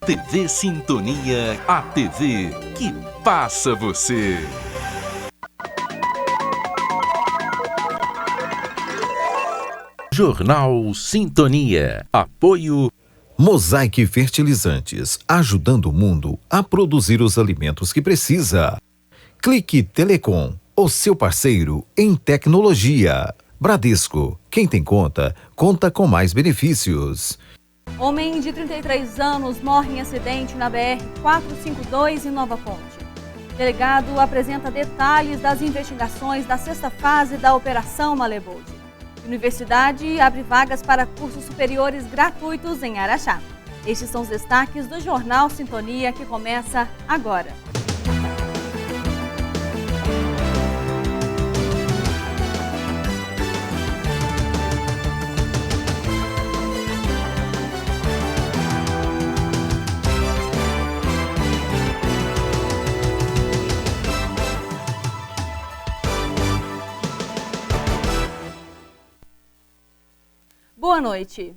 TV Sintonia, a TV que passa você. Jornal Sintonia. Apoio Mosaic Fertilizantes, ajudando o mundo a produzir os alimentos que precisa. Clique Telecom, o seu parceiro em tecnologia. Bradesco, quem tem conta, conta com mais benefícios. Homem de 33 anos morre em acidente na BR-452 em Nova Ponte. Delegado apresenta detalhes das investigações da sexta fase da Operação Malebold. Universidade abre vagas para cursos superiores gratuitos em Araxá. Estes são os destaques do Jornal Sintonia, que começa agora. Boa noite.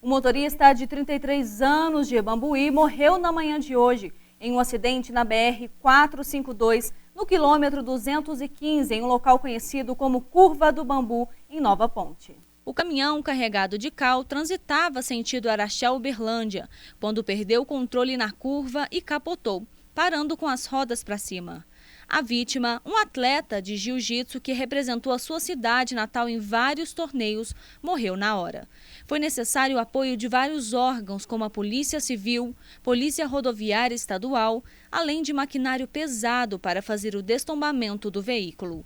O motorista de 33 anos de Bambuí morreu na manhã de hoje em um acidente na BR-452, no quilômetro 215, em um local conhecido como Curva do Bambu, em Nova Ponte. O caminhão carregado de cal transitava sentido Araxá-Uberlândia, quando perdeu o controle na curva e capotou, parando com as rodas para cima. A vítima, um atleta de jiu-jitsu que representou a sua cidade natal em vários torneios, morreu na hora. Foi necessário o apoio de vários órgãos, como a Polícia Civil, Polícia Rodoviária Estadual, além de maquinário pesado para fazer o destombamento do veículo.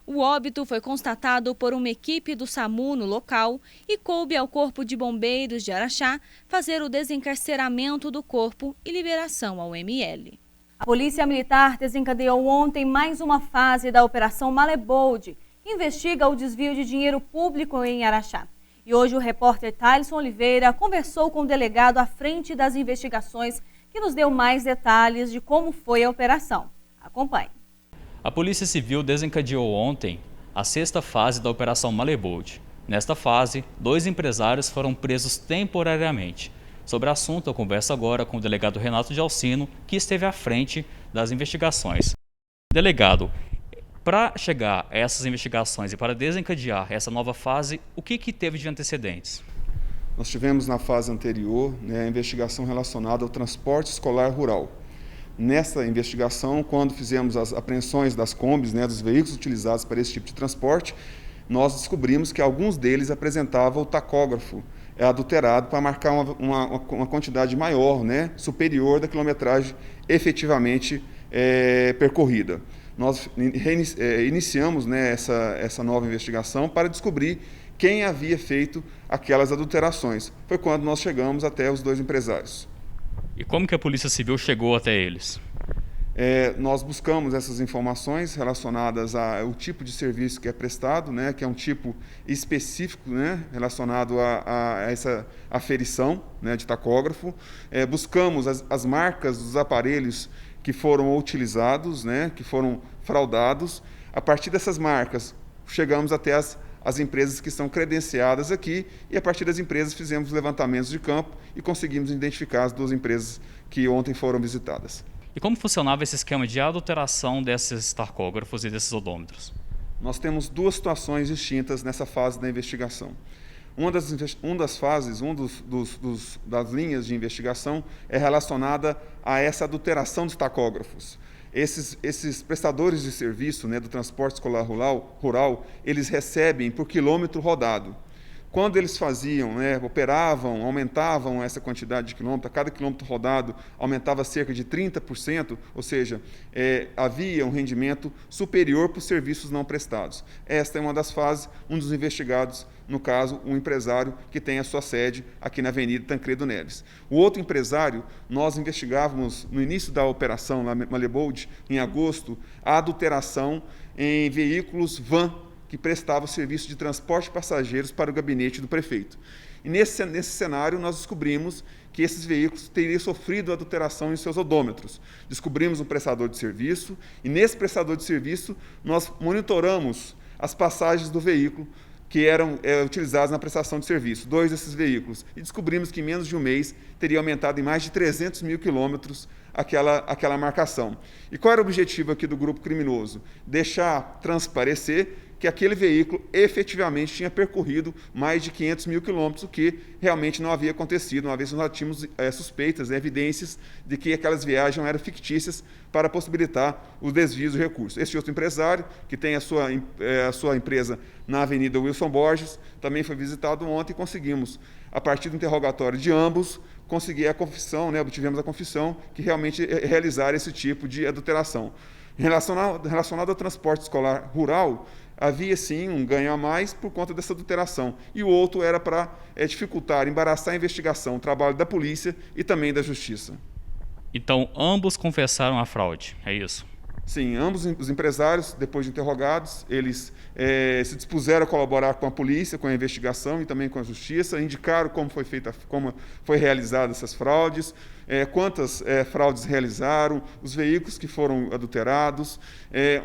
O óbito foi constatado por uma equipe do SAMU no local e coube ao Corpo de Bombeiros de Araxá fazer o desencarceramento do corpo e liberação ao ML. A Polícia Militar desencadeou ontem mais uma fase da Operação Malebold, que investiga o desvio de dinheiro público em Araxá. E hoje o repórter Thaleson Oliveira conversou com o delegado à frente das investigações, que nos deu mais detalhes de como foi a operação. Acompanhe. A Polícia Civil desencadeou ontem a sexta fase da Operação Malebold. Nesta fase, 2 empresários foram presos temporariamente. Sobre o assunto, eu converso agora com o delegado Renato de Alcino, que esteve à frente das investigações. Delegado, para chegar a essas investigações e para desencadear essa nova fase, o que teve de antecedentes? Nós tivemos na fase anterior a investigação relacionada ao transporte escolar rural. Nessa investigação, quando fizemos as apreensões das combis, dos veículos utilizados para esse tipo de transporte, nós descobrimos que alguns deles apresentavam o tacógrafo adulterado para marcar uma quantidade maior, superior da quilometragem efetivamente percorrida. Nós iniciamos essa nova investigação para descobrir quem havia feito aquelas adulterações. Foi quando nós chegamos até os 2 empresários. E como que a Polícia Civil chegou até eles? Nós buscamos essas informações relacionadas ao tipo de serviço que é prestado, que é um tipo específico, relacionado a essa aferição de tacógrafo. Buscamos as marcas dos aparelhos que foram utilizados, que foram fraudados. A partir dessas marcas, chegamos até as empresas que estão credenciadas aqui e, a partir das empresas, fizemos levantamentos de campo e conseguimos identificar as 2 empresas que ontem foram visitadas. E como funcionava esse esquema de adulteração desses tacógrafos e desses odômetros? Nós temos 2 situações distintas nessa fase da investigação. Uma das fases, das linhas de investigação é relacionada a essa adulteração dos tacógrafos. Esses prestadores de serviço do transporte escolar rural, eles recebem por quilômetro rodado. Quando eles faziam, operavam, aumentavam essa quantidade de quilômetros, a cada quilômetro rodado aumentava cerca de 30%, ou seja, havia um rendimento superior para os serviços não prestados. Esta é uma das fases, um dos investigados, no caso, um empresário que tem a sua sede aqui na Avenida Tancredo Neves. O outro empresário, nós investigávamos no início da operação Malebold, em agosto, a adulteração em veículos van, que prestava serviço de transporte de passageiros para o gabinete do prefeito. E nesse cenário, nós descobrimos que esses veículos teriam sofrido adulteração em seus odômetros. Descobrimos um prestador de serviço e, nesse prestador de serviço, nós monitoramos as passagens do veículo que eram utilizados na prestação de serviço, 2 desses veículos. E descobrimos que em menos de um mês teria aumentado em mais de 300 mil quilômetros aquela marcação. E qual era o objetivo aqui do grupo criminoso? Deixar transparecer que aquele veículo efetivamente tinha percorrido mais de 500 mil quilômetros, o que realmente não havia acontecido, uma vez que nós já tínhamos suspeitas, evidências de que aquelas viagens eram fictícias para possibilitar os desvios de recursos. Esse outro empresário, que tem a sua empresa na Avenida Wilson Borges, também foi visitado ontem e conseguimos, a partir do interrogatório de ambos, conseguir a confissão, obtivemos a confissão que realmente realizaram esse tipo de adulteração. Relacionado ao transporte escolar rural, havia sim um ganho a mais por conta dessa adulteração. E o outro era para dificultar, embaraçar a investigação, o trabalho da polícia e também da justiça. Então, ambos confessaram a fraude, é isso? Sim, ambos os empresários, depois de interrogados, eles se dispuseram a colaborar com a polícia, com a investigação e também com a justiça, indicaram como foi realizada essas fraudes, quantas fraudes realizaram, os veículos que foram adulterados.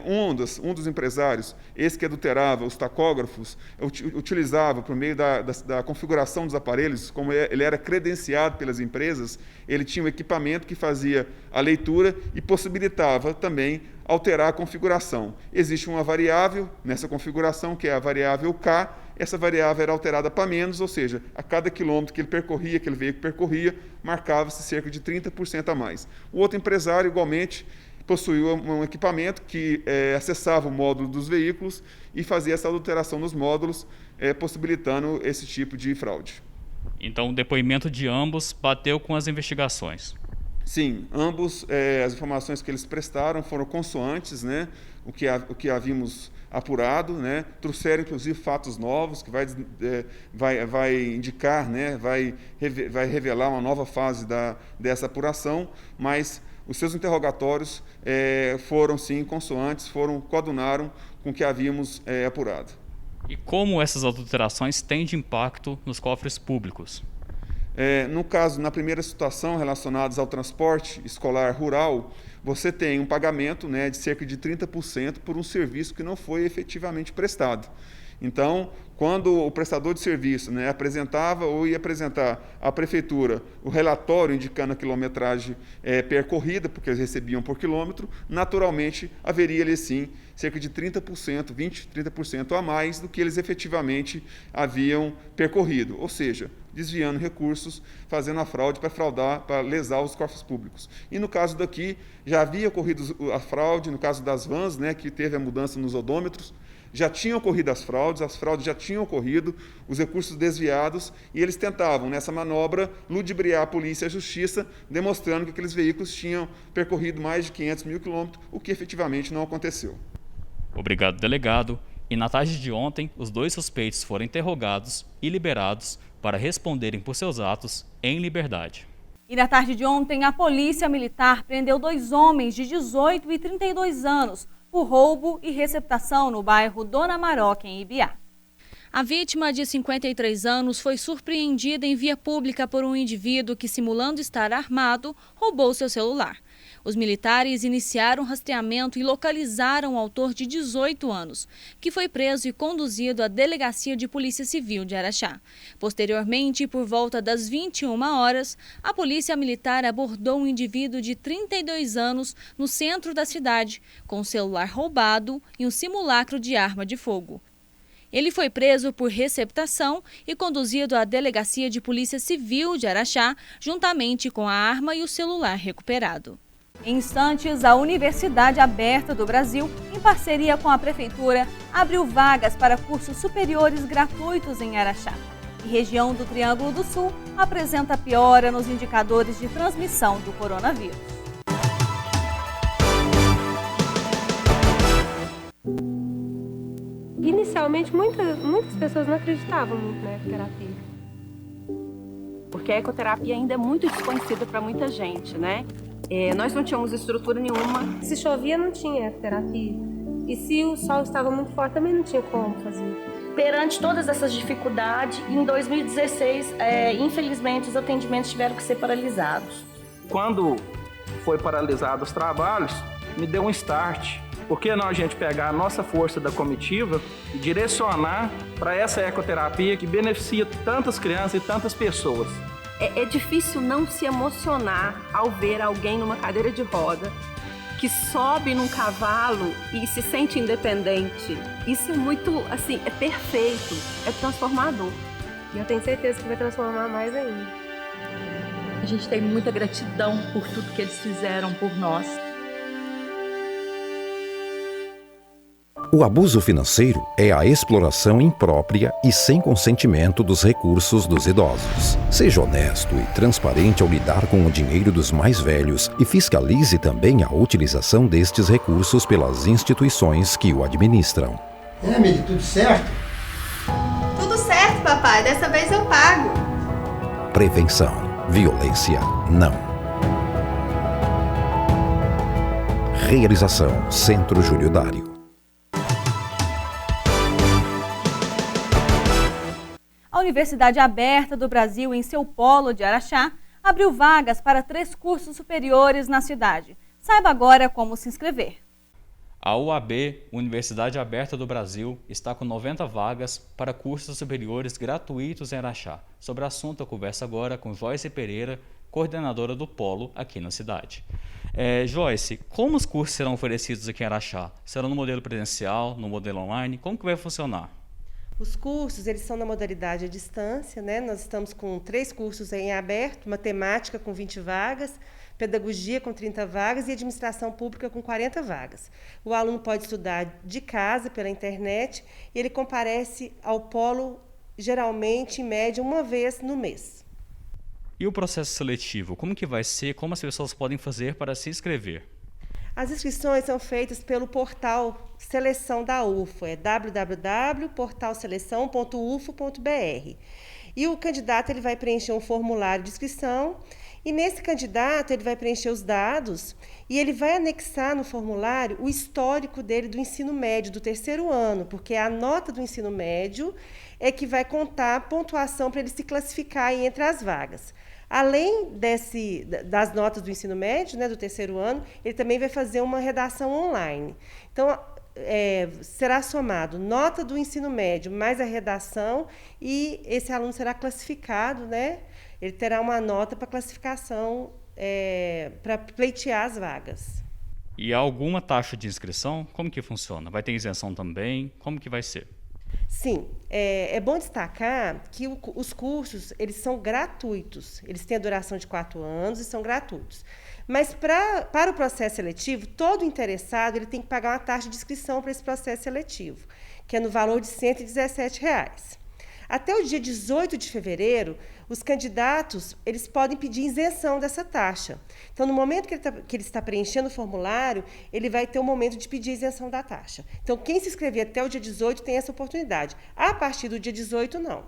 Um dos empresários, esse que adulterava os tacógrafos, utilizava, por meio da configuração dos aparelhos, como ele era credenciado pelas empresas, ele tinha um equipamento que fazia a leitura e possibilitava também alterar a configuração. Existe uma variável nessa configuração, que é a variável K. Essa variável era alterada para menos, ou seja, a cada quilômetro que ele percorria, aquele veículo percorria, marcava-se cerca de 30% a mais. O outro empresário, igualmente, possuía um equipamento que acessava o módulo dos veículos e fazia essa alteração nos módulos, possibilitando esse tipo de fraude. Então, o depoimento de ambos bateu com as investigações. Sim, ambos, as informações que eles prestaram foram consoantes, o que havíamos apurado, trouxeram inclusive fatos novos que vai indicar, vai revelar uma nova fase dessa apuração, mas os seus interrogatórios foram sim consoantes, coadunaram com o que havíamos apurado. E como essas adulterações têm de impacto nos cofres públicos? No caso, na primeira situação relacionadas ao transporte escolar rural, você tem um pagamento de cerca de 30% por um serviço que não foi efetivamente prestado. Então, quando o prestador de serviço apresentava ou ia apresentar à prefeitura o relatório indicando a quilometragem percorrida, porque eles recebiam por quilômetro, naturalmente haveria ali sim cerca de 30%, 20%, 30% a mais do que eles efetivamente haviam percorrido, ou seja, desviando recursos, fazendo a fraude para lesar os cofres públicos. E no caso daqui, já havia ocorrido a fraude, no caso das vans, que teve a mudança nos odômetros, já tinham ocorrido as fraudes já tinham ocorrido, os recursos desviados, e eles tentavam, nessa manobra, ludibriar a polícia e a justiça, demonstrando que aqueles veículos tinham percorrido mais de 500 mil quilômetros, o que efetivamente não aconteceu. Obrigado, delegado. E na tarde de ontem, os 2 suspeitos foram interrogados e liberados para responderem por seus atos em liberdade. E na tarde de ontem, a Polícia Militar prendeu 2 homens de 18 e 32 anos por roubo e receptação no bairro Dona Maroca, em Ibiá. A vítima, de 53 anos, foi surpreendida em via pública por um indivíduo que, simulando estar armado, roubou seu celular. Os militares iniciaram rastreamento e localizaram o autor de 18 anos, que foi preso e conduzido à Delegacia de Polícia Civil de Araxá. Posteriormente, por volta das 21 horas, a Polícia Militar abordou um indivíduo de 32 anos no centro da cidade, com o celular roubado e um simulacro de arma de fogo. Ele foi preso por receptação e conduzido à Delegacia de Polícia Civil de Araxá, juntamente com a arma e o celular recuperado. Em instantes, a Universidade Aberta do Brasil, em parceria com a Prefeitura, abriu vagas para cursos superiores gratuitos em Araxá. E região do Triângulo do Sul apresenta piora nos indicadores de transmissão do coronavírus. Inicialmente, muitas pessoas não acreditavam muito na ecoterapia. Porque a ecoterapia ainda é muito desconhecida para muita gente, nós não tínhamos estrutura nenhuma. Se chovia, não tinha ecoterapia. E se o sol estava muito forte, também não tinha como fazer. Perante todas essas dificuldades, em 2016, infelizmente, os atendimentos tiveram que ser paralisados. Quando foi paralisado os trabalhos, me deu um start. Por que não a gente pegar a nossa força da comitiva e direcionar para essa ecoterapia que beneficia tantas crianças e tantas pessoas? É difícil não se emocionar ao ver alguém numa cadeira de roda que sobe num cavalo e se sente independente. Isso é muito, assim, é perfeito, é transformador. E eu tenho certeza que vai transformar mais ainda. A gente tem muita gratidão por tudo que eles fizeram por nós. O abuso financeiro é a exploração imprópria e sem consentimento dos recursos dos idosos. Seja honesto e transparente ao lidar com o dinheiro dos mais velhos e fiscalize também a utilização destes recursos pelas instituições que o administram. Emily, tudo certo? Tudo certo, papai. Dessa vez eu pago. Prevenção. Violência, não. Realização Centro Júlio Dário. A Universidade Aberta do Brasil, em seu polo de Araxá, abriu vagas para 3 cursos superiores na cidade. Saiba agora como se inscrever. A UAB, Universidade Aberta do Brasil, está com 90 vagas para cursos superiores gratuitos em Araxá. Sobre o assunto, eu converso agora com Joyce Pereira, coordenadora do polo aqui na cidade. Joyce, como os cursos serão oferecidos aqui em Araxá? Serão no modelo presencial, no modelo online? Como que vai funcionar? Os cursos, eles são na modalidade à distância, né? Nós estamos com 3 cursos em aberto, matemática com 20 vagas, pedagogia com 30 vagas e administração pública com 40 vagas. O aluno pode estudar de casa, pela internet, e ele comparece ao polo, geralmente, em média, uma vez no mês. E o processo seletivo, como que vai ser? Como as pessoas podem fazer para se inscrever? As inscrições são feitas pelo portal Seleção da UFO, é www.portalseleção.ufo.br. E o candidato ele vai preencher um formulário de inscrição, e nesse candidato ele vai preencher os dados e ele vai anexar no formulário o histórico dele do ensino médio, do 3º ano, porque a nota do ensino médio é que vai contar a pontuação para ele se classificar aí entre as vagas. Além das notas do ensino médio, né, do 3º ano, ele também vai fazer uma redação online. Então, será somado nota do ensino médio mais a redação e esse aluno será classificado, né? Ele terá uma nota para classificação, para pleitear as vagas. E há alguma taxa de inscrição? Como que funciona? Vai ter isenção também? Como que vai ser? Sim, é bom destacar que os cursos eles são gratuitos, eles têm a duração de 4 anos e são gratuitos. Mas para o processo seletivo, todo interessado ele tem que pagar uma taxa de inscrição para esse processo seletivo, que é no valor de R$ 117. Até o dia 18 de fevereiro, os candidatos eles podem pedir isenção dessa taxa. Então, no momento que ele está preenchendo o formulário, ele vai ter um momento de pedir isenção da taxa. Então, quem se inscrever até o dia 18 tem essa oportunidade. A partir do dia 18, não.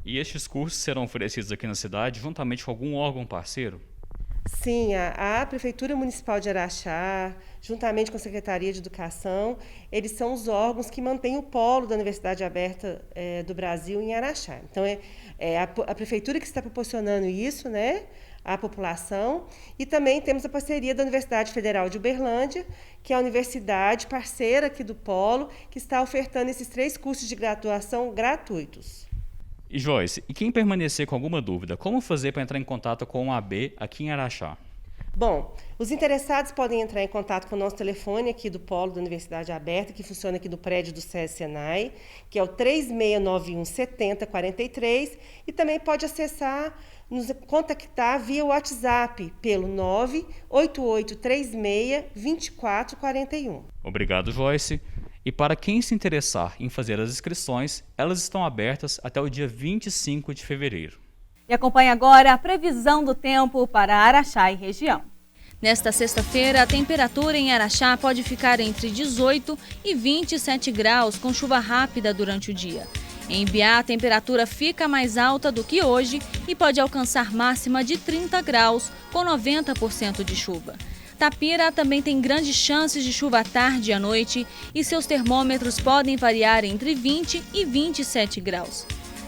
E estes cursos serão oferecidos aqui na cidade juntamente com algum órgão parceiro? Sim, a Prefeitura Municipal de Araxá, juntamente com a Secretaria de Educação, eles são os órgãos que mantêm o polo da Universidade Aberta do Brasil em Araxá. Então, a Prefeitura que está proporcionando isso, né, à população, e também temos a parceria da Universidade Federal de Uberlândia, que é a universidade parceira aqui do polo, que está ofertando esses 3 cursos de graduação gratuitos. E Joyce, e quem permanecer com alguma dúvida, como fazer para entrar em contato com o AB aqui em Araxá? Bom, os interessados podem entrar em contato com o nosso telefone aqui do Polo da Universidade Aberta, que funciona aqui do prédio do SESI Senai, que é o 3691 7043, e também pode acessar, nos contactar via WhatsApp pelo 98836 2441. Obrigado, Joyce. E para quem se interessar em fazer as inscrições, elas estão abertas até o dia 25 de fevereiro. E acompanhe agora a previsão do tempo para Araxá e região. Nesta sexta-feira, a temperatura em Araxá pode ficar entre 18 e 27 graus, com chuva rápida durante o dia. Em Ibiá, a temperatura fica mais alta do que hoje e pode alcançar máxima de 30 graus, com 90% de chuva. Tapira também tem grandes chances de chuva à tarde e à noite e seus termômetros podem variar entre 20 e 27 graus.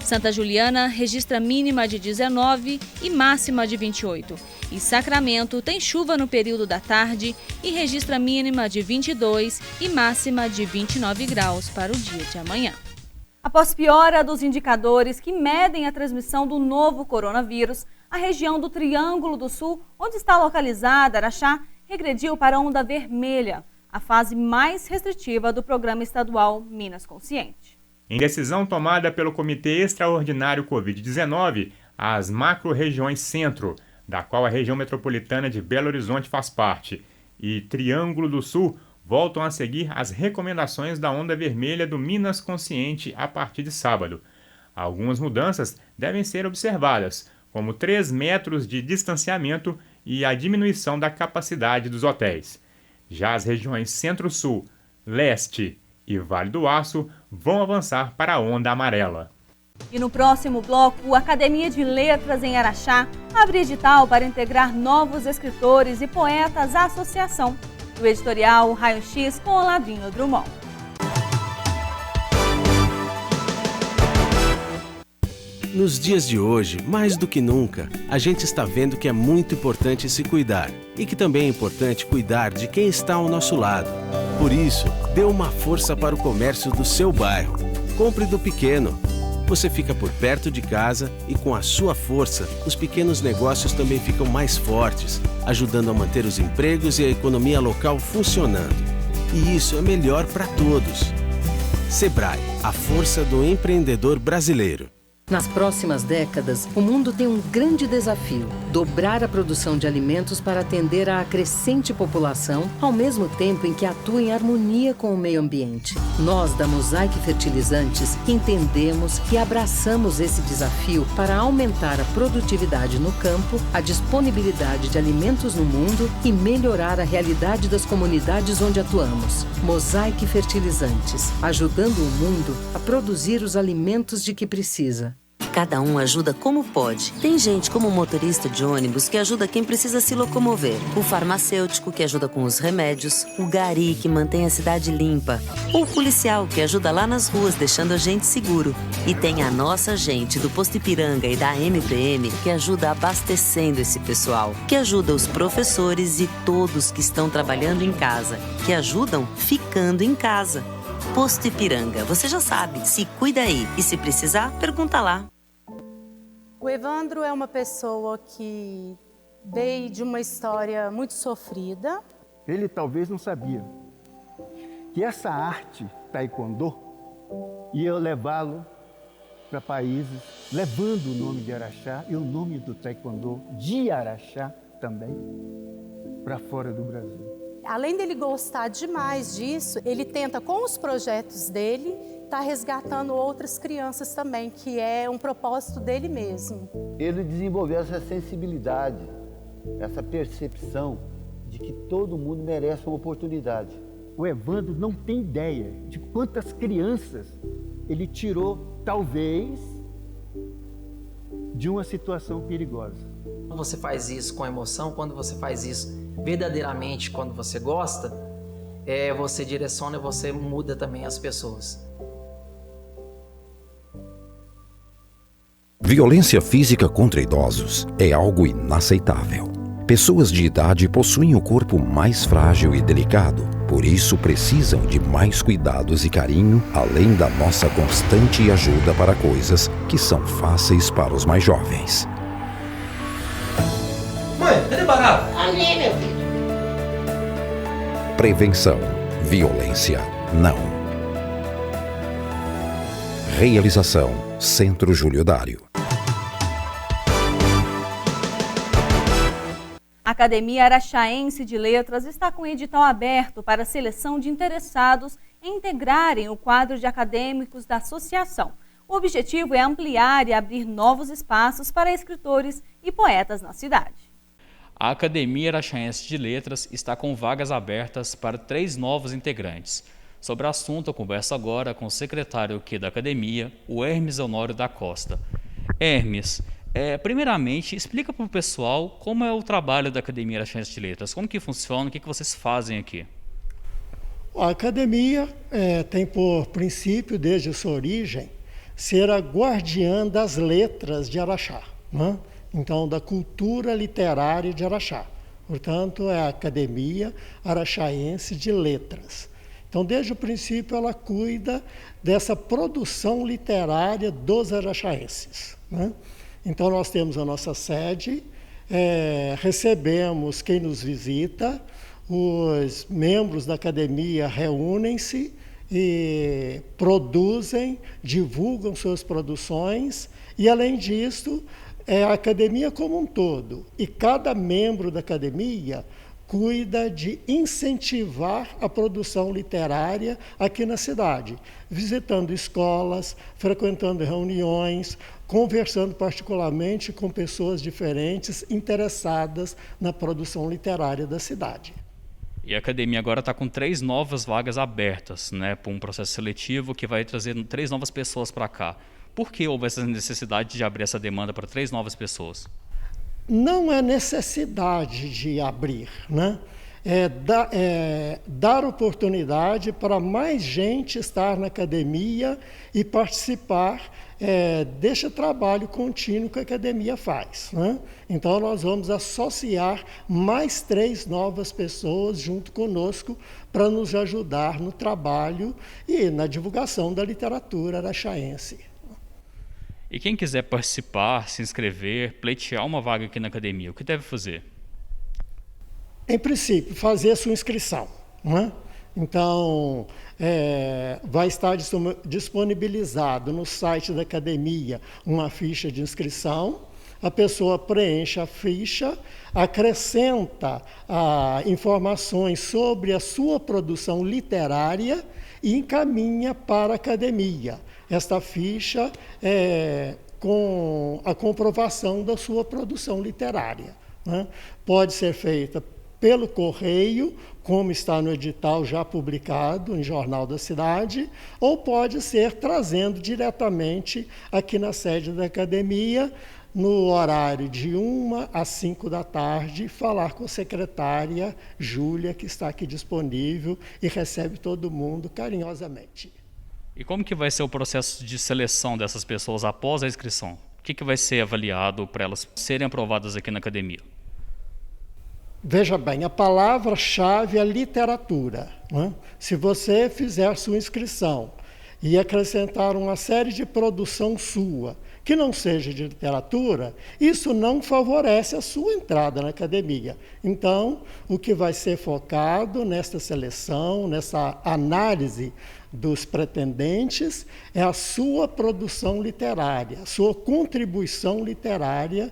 Santa Juliana registra mínima de 19 e máxima de 28. E Sacramento tem chuva no período da tarde e registra mínima de 22 e máxima de 29 graus para o dia de amanhã. Após piora dos indicadores que medem a transmissão do novo coronavírus, a região do Triângulo do Sul, onde está localizada Araxá, regrediu para a onda vermelha, a fase mais restritiva do programa estadual Minas Consciente. Em decisão tomada pelo Comitê Extraordinário Covid-19, as macro-regiões Centro, da qual a região metropolitana de Belo Horizonte faz parte, e Triângulo do Sul, voltam a seguir as recomendações da onda vermelha do Minas Consciente a partir de sábado. Algumas mudanças devem ser observadas, como 3 metros de distanciamento e a diminuição da capacidade dos hotéis. Já as regiões Centro-Sul, Leste e Vale do Aço vão avançar para a onda amarela. E no próximo bloco, a Academia de Letras em Araxá abre edital para integrar novos escritores e poetas à associação. O editorial Raio X com Olavinho Drummond. Nos dias de hoje, mais do que nunca, a gente está vendo que é muito importante se cuidar e que também é importante cuidar de quem está ao nosso lado. Por isso, dê uma força para o comércio do seu bairro. Compre do pequeno. Você fica por perto de casa e com a sua força, os pequenos negócios também ficam mais fortes, ajudando a manter os empregos e a economia local funcionando. E isso é melhor para todos. Sebrae, a força do empreendedor brasileiro. Nas próximas décadas, o mundo tem um grande desafio: dobrar a produção de alimentos para atender à crescente população, ao mesmo tempo em que atua em harmonia com o meio ambiente. Nós, da Mosaic Fertilizantes, entendemos e abraçamos esse desafio para aumentar a produtividade no campo, a disponibilidade de alimentos no mundo e melhorar a realidade das comunidades onde atuamos. Mosaic Fertilizantes, ajudando o mundo a produzir os alimentos de que precisa. Cada um ajuda como pode. Tem gente como o motorista de ônibus que ajuda quem precisa se locomover. O farmacêutico que ajuda com os remédios. O gari que mantém a cidade limpa. Ou o policial que ajuda lá nas ruas deixando a gente seguro. E tem a nossa gente do Posto Ipiranga e da MPM que ajuda abastecendo esse pessoal. Que ajuda os professores e todos que estão trabalhando em casa. Que ajudam ficando em casa. Posto Ipiranga, você já sabe, se cuida aí. E se precisar, pergunta lá. O Evandro é uma pessoa que veio de uma história muito sofrida. Ele talvez não sabia que essa arte taekwondo ia levá-lo para países, levando o nome de Araxá e o nome do taekwondo de Araxá também para fora do Brasil. Além dele gostar demais disso, ele tenta, com os projetos dele, estar resgatando outras crianças também, que é um propósito dele mesmo. Ele desenvolveu essa sensibilidade, essa percepção de que todo mundo merece uma oportunidade. O Evandro não tem ideia de quantas crianças ele tirou, talvez, de uma situação perigosa. Quando você faz isso com emoção, quando você faz isso verdadeiramente, quando você gosta, você direciona e você muda também as pessoas. Violência física contra idosos é algo inaceitável. Pessoas de idade possuem o corpo mais frágil e delicado, por isso precisam de mais cuidados e carinho, além da nossa constante ajuda para coisas que são fáceis para os mais jovens. Mãe, cadê barato? Ali, meu filho. Prevenção. Violência não. Realização: Centro Júlio Dário. A Academia Araxaense de Letras está com edital aberto para a seleção de interessados em integrarem o quadro de acadêmicos da associação. O objetivo é ampliar e abrir novos espaços para escritores e poetas na cidade. A Academia Araxaense de Letras está com vagas abertas para 3 novos integrantes. Sobre o assunto, eu converso agora com o secretário aqui da Academia, o Hermes Honório da Costa. Hermes, primeiramente, explica para o pessoal como é o trabalho da Academia Araxaense de Letras, como que funciona, o que vocês fazem aqui? A Academia tem por princípio, desde a sua origem, ser a guardiã das letras de Araxá, né? Então, da cultura literária de Araxá. Portanto, é a Academia Araxaense de Letras. Então, desde o princípio, ela cuida dessa produção literária dos araxaenses, né? Então, nós temos a nossa sede, recebemos quem nos visita, os membros da academia reúnem-se e produzem, divulgam suas produções, e, além disso, a academia como um todo. E cada membro da academia cuida de incentivar a produção literária aqui na cidade, visitando escolas, frequentando reuniões, conversando particularmente com pessoas diferentes interessadas na produção literária da cidade. E a academia agora está com 3 novas vagas abertas, né, para um processo seletivo que vai trazer 3 novas pessoas para cá. Por que houve essa necessidade de abrir essa demanda para 3 novas pessoas? Não é necessidade de abrir, né? Dar oportunidade para mais gente estar na academia e participar deste trabalho contínuo que a academia faz, né? Então, nós vamos associar mais 3 novas pessoas junto conosco para nos ajudar no trabalho e na divulgação da literatura araxaense. E quem quiser participar, se inscrever, pleitear uma vaga aqui na academia, o que deve fazer? Em princípio, fazer a sua inscrição, né? Então, vai estar disponibilizado no site da academia uma ficha de inscrição. A pessoa preenche a ficha, acrescenta informações sobre a sua produção literária e encaminha para a academia. Esta ficha com a comprovação da sua produção literária, né? Pode ser feita pelo correio, como está no edital já publicado em Jornal da Cidade, ou pode ser trazendo diretamente aqui na sede da academia, no horário de 1 às 5 da tarde, falar com a secretária Júlia, que está aqui disponível e recebe todo mundo carinhosamente. E como que vai ser o processo de seleção dessas pessoas após a inscrição? O que vai ser avaliado para elas serem aprovadas aqui na academia? Veja bem, a palavra-chave é literatura, né? Se você fizer sua inscrição e acrescentar uma série de produção sua que não seja de literatura, isso não favorece a sua entrada na academia. Então, o que vai ser focado nesta seleção, nessa análise dos pretendentes, é a sua produção literária, a sua contribuição literária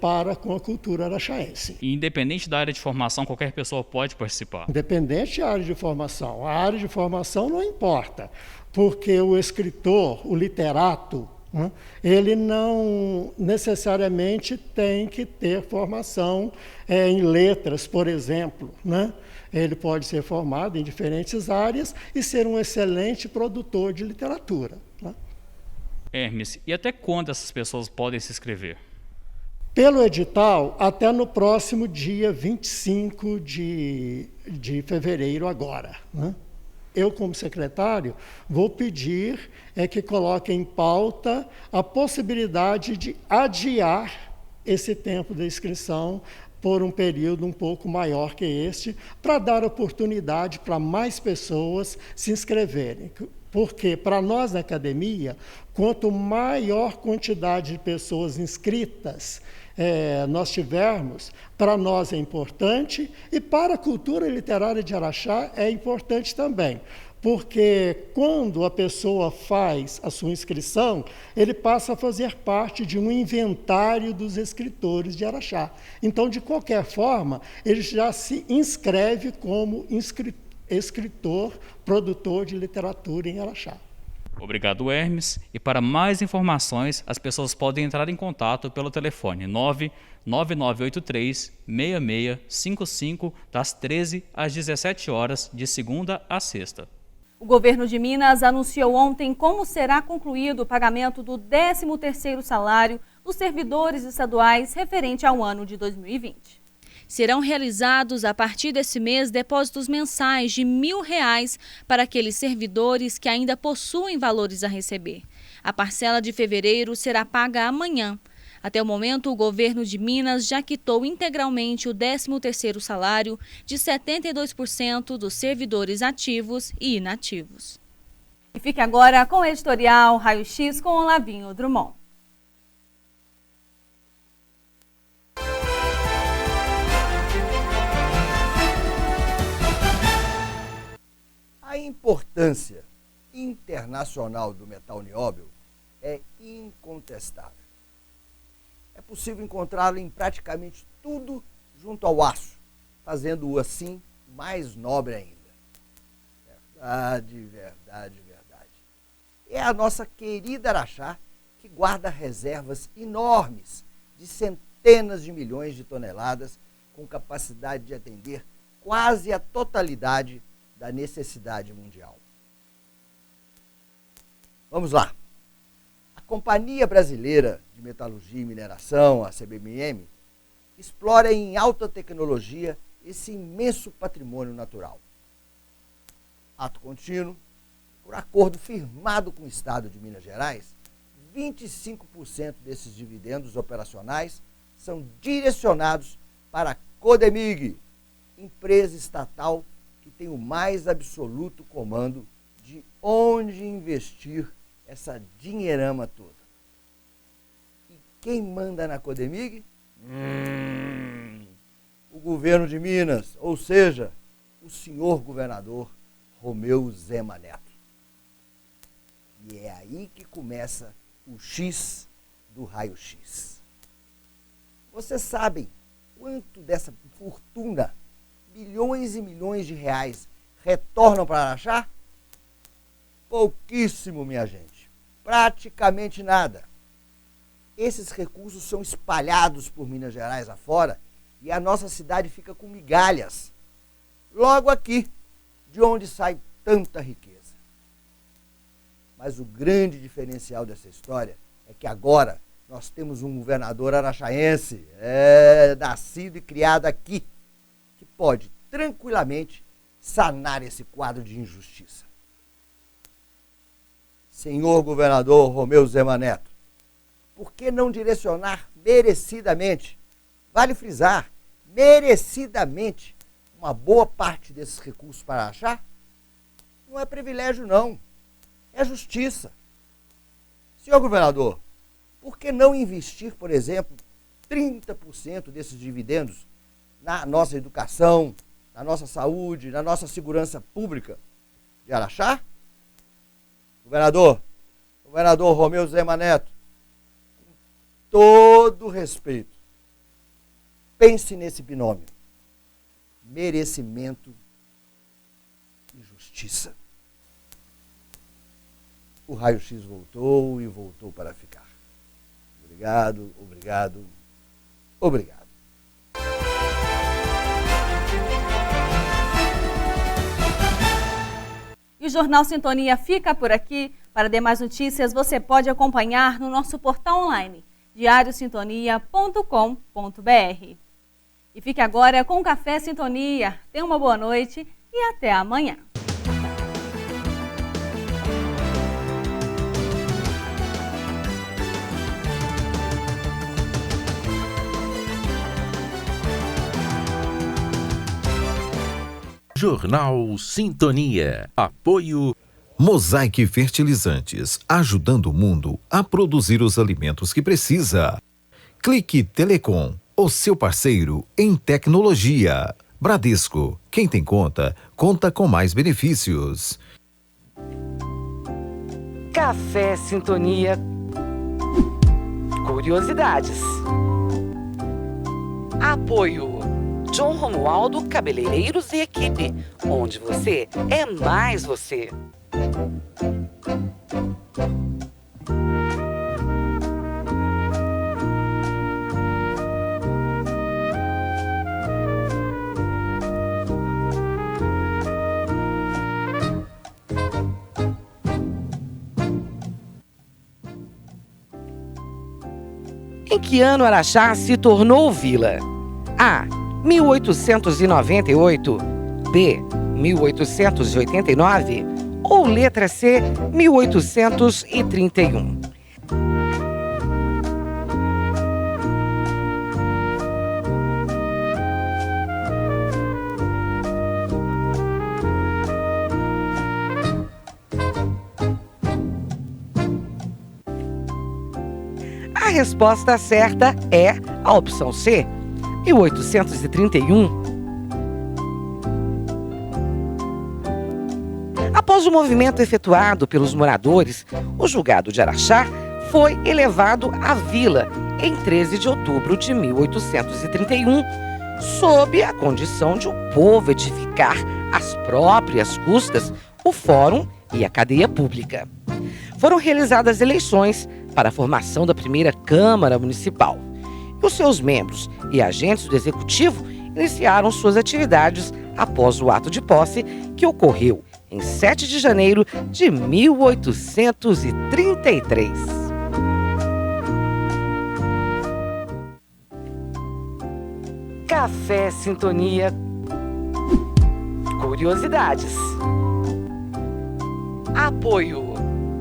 para com a cultura araxaense. E independente da área de formação, qualquer pessoa pode participar? Independente da área de formação. A área de formação não importa, porque o escritor, o literato, ele não necessariamente tem que ter formação em letras, por exemplo, né? Ele pode ser formado em diferentes áreas e ser um excelente produtor de literatura, né? Hermes, e até quando essas pessoas podem se inscrever? Pelo edital, até no próximo dia 25 de fevereiro agora, né? Eu, como secretário, vou pedir que coloque em pauta a possibilidade de adiar esse tempo da inscrição por um período um pouco maior que este, para dar oportunidade para mais pessoas se inscreverem. Porque, para nós na academia, quanto maior quantidade de pessoas inscritas nós tivermos, para nós é importante, e para a cultura literária de Araxá é importante também, porque quando a pessoa faz a sua inscrição, ele passa a fazer parte de um inventário dos escritores de Araxá. Então, de qualquer forma, ele já se inscreve como escritor, produtor de literatura em Araxá. Obrigado, Hermes. E para mais informações, as pessoas podem entrar em contato pelo telefone 99983-6655, das 13 às 17 horas, de segunda a sexta. O governo de Minas anunciou ontem como será concluído o pagamento do 13º salário dos servidores estaduais referente ao ano de 2020. Serão realizados a partir desse mês depósitos mensais de R$ 1.000 para aqueles servidores que ainda possuem valores a receber. A parcela de fevereiro será paga amanhã. Até o momento, o governo de Minas já quitou integralmente o 13º salário de 72% dos servidores ativos e inativos. E fique agora com o editorial Raio X com Olavinho Drummond. A importância internacional do metal nióbio é incontestável. É possível encontrá-lo em praticamente tudo junto ao aço, fazendo-o assim mais nobre ainda. Verdade, verdade, verdade. É a nossa querida Araxá que guarda reservas enormes de centenas de milhões de toneladas, com capacidade de atender quase a totalidade da necessidade mundial. Vamos lá. A Companhia Brasileira de Metalurgia e Mineração, a CBMM, explora em alta tecnologia esse imenso patrimônio natural. Ato contínuo, por acordo firmado com o Estado de Minas Gerais, 25% desses dividendos operacionais são direcionados para a Codemig, empresa estatal que tem o mais absoluto comando de onde investir essa dinheirama toda. E quem manda na Codemig? O governo de Minas, ou seja, o senhor governador Romeu Zema Neto. E é aí que começa o X do raio-x. Vocês sabem quanto dessa fortuna, bilhões e milhões de reais, retornam para Araxá? Pouquíssimo, minha gente. Praticamente nada. Esses recursos são espalhados por Minas Gerais afora e a nossa cidade fica com migalhas. Logo aqui, de onde sai tanta riqueza. Mas o grande diferencial dessa história é que agora nós temos um governador araxaense, nascido e criado aqui, que pode tranquilamente sanar esse quadro de injustiça. Senhor governador Romeu Zema Neto, por que não direcionar merecidamente, vale frisar, merecidamente, uma boa parte desses recursos para Araxá? Não é privilégio, não. É justiça. Senhor governador, por que não investir, por exemplo, 30% desses dividendos na nossa educação, na nossa saúde, na nossa segurança pública de Araxá? Governador Romeu Zema Neto, com todo respeito, pense nesse binômio: merecimento e justiça. O raio-x voltou e voltou para ficar. Obrigado, obrigado, obrigado. E o Jornal Sintonia fica por aqui. Para demais notícias, você pode acompanhar no nosso portal online, diariosintonia.com.br. E fique agora com o Café Sintonia. Tenha uma boa noite e até amanhã. Jornal Sintonia. Apoio Mosaic Fertilizantes, ajudando o mundo a produzir os alimentos que precisa. Clique Telecom, o seu parceiro em tecnologia. Bradesco, quem tem conta, conta com mais benefícios. Café Sintonia. Curiosidades. Apoio John Romualdo Cabeleireiros e Equipe, onde você é mais você. Em que ano Araxá se tornou vila? A. 1898, B. 1889 ou letra C. 1831? resposta certa é a opção C, 1831. Após o movimento efetuado pelos moradores, o julgado de Araxá foi elevado à vila em 13 de outubro de 1831, sob a condição de o povo edificar às próprias custas o fórum e a cadeia pública. Foram realizadas eleições para a formação da primeira Câmara Municipal. E os seus membros e agentes do Executivo iniciaram suas atividades após o ato de posse, que ocorreu em 7 de janeiro de 1833. Café Sintonia. Curiosidades. Apoio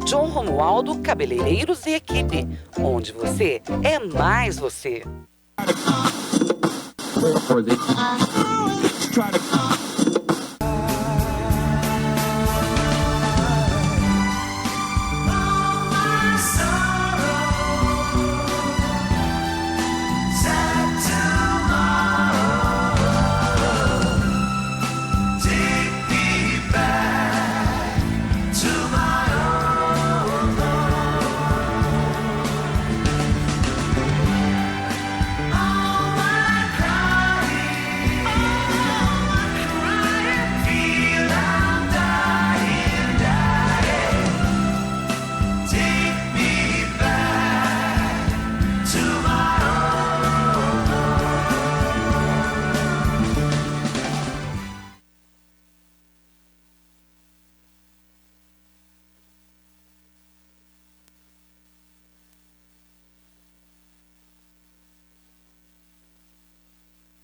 John Romualdo Cabeleireiros e Equipe, onde você é mais você.